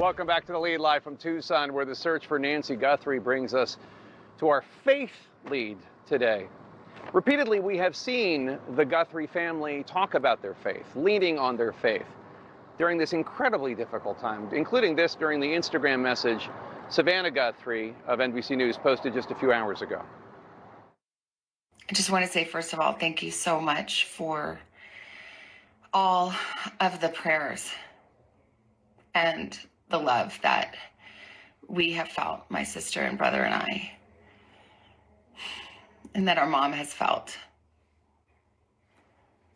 Welcome back to The Lead, live from Tucson, where the search for Nancy Guthrie brings us to our faith lead today. Repeatedly, we have seen the Guthrie family talk about their faith, leaning on their faith during this incredibly difficult time, including this during the Instagram message Savannah Guthrie of NBC News posted just a few hours ago. I just want to say, first of all, thank you so much for all of the prayers and the love that we have felt, my sister and brother and I, and that our mom has felt.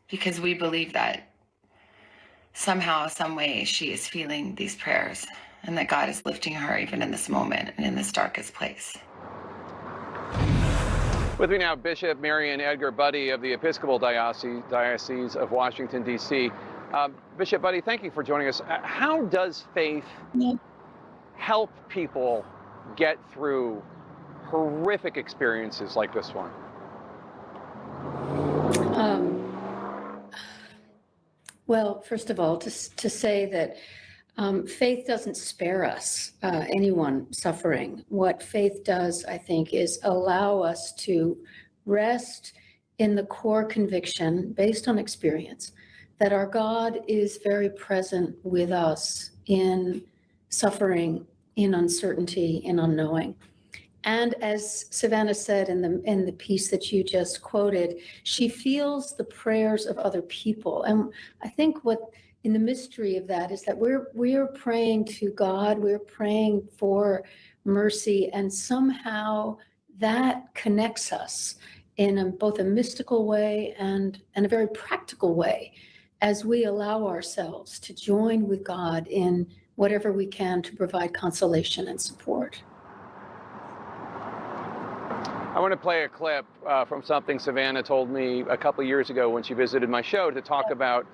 Because we believe that somehow, some way, she is feeling these prayers and that God is lifting her even in this moment and in this darkest place. With me now, Bishop Marion Edgar Buddy of the Episcopal Diocese of Washington, D.C. Bishop Buddy, thank you for joining us. How does faith help people get through horrific experiences like this one? Well, first of all, to say that faith doesn't spare us, anyone suffering. What faith does, I think, is allow us to rest in the core conviction based on experience that our God is very present with us in suffering, in uncertainty, in unknowing. And as Savannah said in the piece that you just quoted, she feels the prayers of other people. And I think what in the mystery of that is that we're praying to God, we're praying for mercy, and somehow that connects us in both a mystical way and a very practical way as we allow ourselves to join with God in whatever we can to provide consolation and support. I want to play a clip from something Savannah told me a couple of years ago when she visited my show to talk about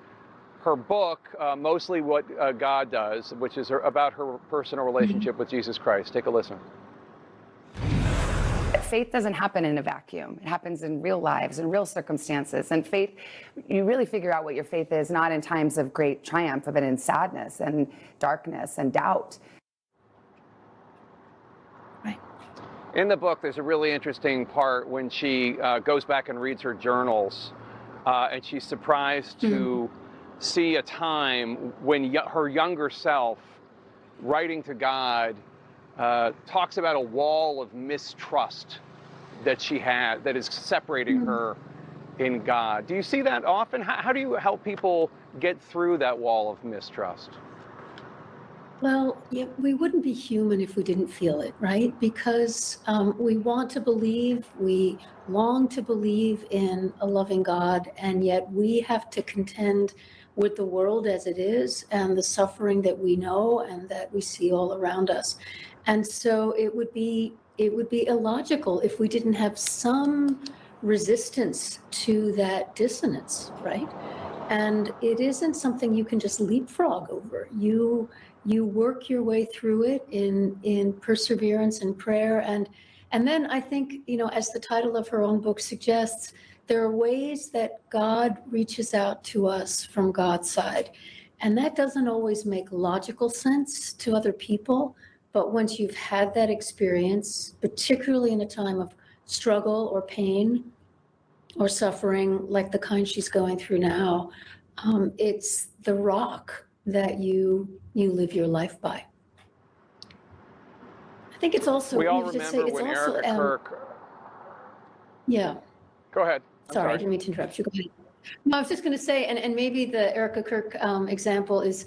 her book, Mostly What God Does, which is about her personal relationship with Jesus Christ. Take a listen. Faith doesn't happen in a vacuum. It happens in real lives, in real circumstances. And faith, you really figure out what your faith is, not in times of great triumph, but in sadness and darkness and doubt. Right. In the book, there's a really interesting part when she goes back and reads her journals, and she's surprised to see a time when her younger self, writing to God, talks about a wall of mistrust that she had that is separating her in God. Do you see that often? How do you help people get through that wall of mistrust? Well, yeah, we wouldn't be human if we didn't feel it, right? Because we want to believe, we long to believe in a loving God, and yet we have to contend with the world as it is and the suffering that we know and that we see all around us. And so it would be illogical if we didn't have some resistance to that dissonance, right? And it isn't something you can just leapfrog over. You work your way through it in perseverance and prayer. And then I think, as the title of her own book suggests, there are ways that God reaches out to us from God's side. And that doesn't always make logical sense to other people. But once you've had that experience, particularly in a time of struggle or pain or suffering like the kind she's going through now, it's the rock that you live your life by. I think it's also, we all remember when Erica Kirk. Yeah. Go ahead. Sorry, I didn't mean to interrupt you. Go ahead. No, I was just going to say, and maybe the Erica Kirk example is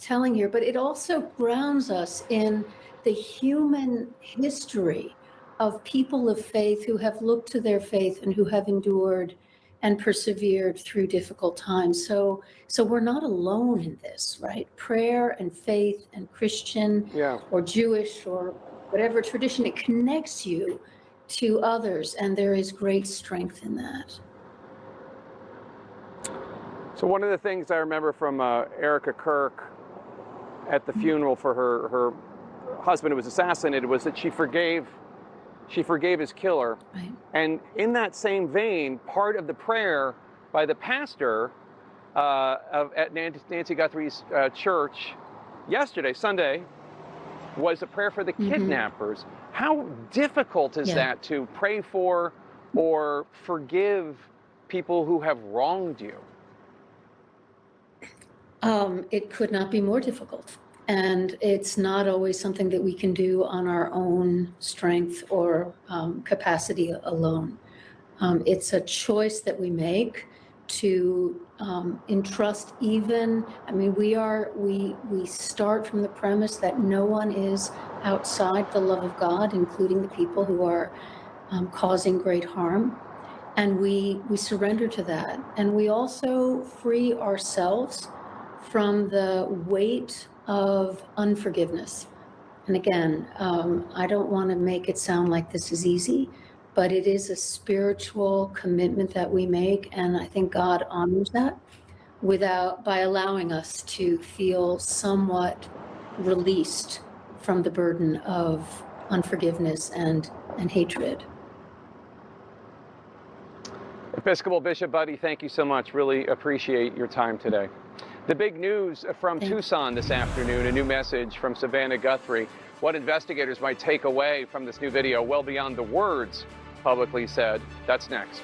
telling here, but it also grounds us in the human history of people of faith who have looked to their faith and who have endured and persevered through difficult times. So we're not alone in this, right? Prayer and faith and Christian or Jewish or whatever tradition, it connects you to others, and there is great strength in that. So one of the things I remember from Erica Kirk at the funeral for her husband who was assassinated was that she forgave his killer. Right. And in that same vein, part of the prayer by the pastor at Nancy Guthrie's church yesterday, Sunday, was a prayer for the kidnappers. How difficult is that to pray for or forgive people who have wronged you? It could not be more difficult. And it's not always something that we can do on our own strength or capacity alone. It's a choice that we make to entrust even, I mean, we start from the premise that no one is outside the love of God, including the people who are causing great harm. And we surrender to that. And we also free ourselves from the weight of unforgiveness. And again, I don't want to make it sound like this is easy, but it is a spiritual commitment that we make, and I think God honors that by allowing us to feel somewhat released from the burden of unforgiveness and hatred. Episcopal Bishop Buddy, thank you so much. Really appreciate your time today. The big news from Tucson this afternoon, a new message from Savannah Guthrie. What investigators might take away from this new video, well beyond the words publicly said. That's next.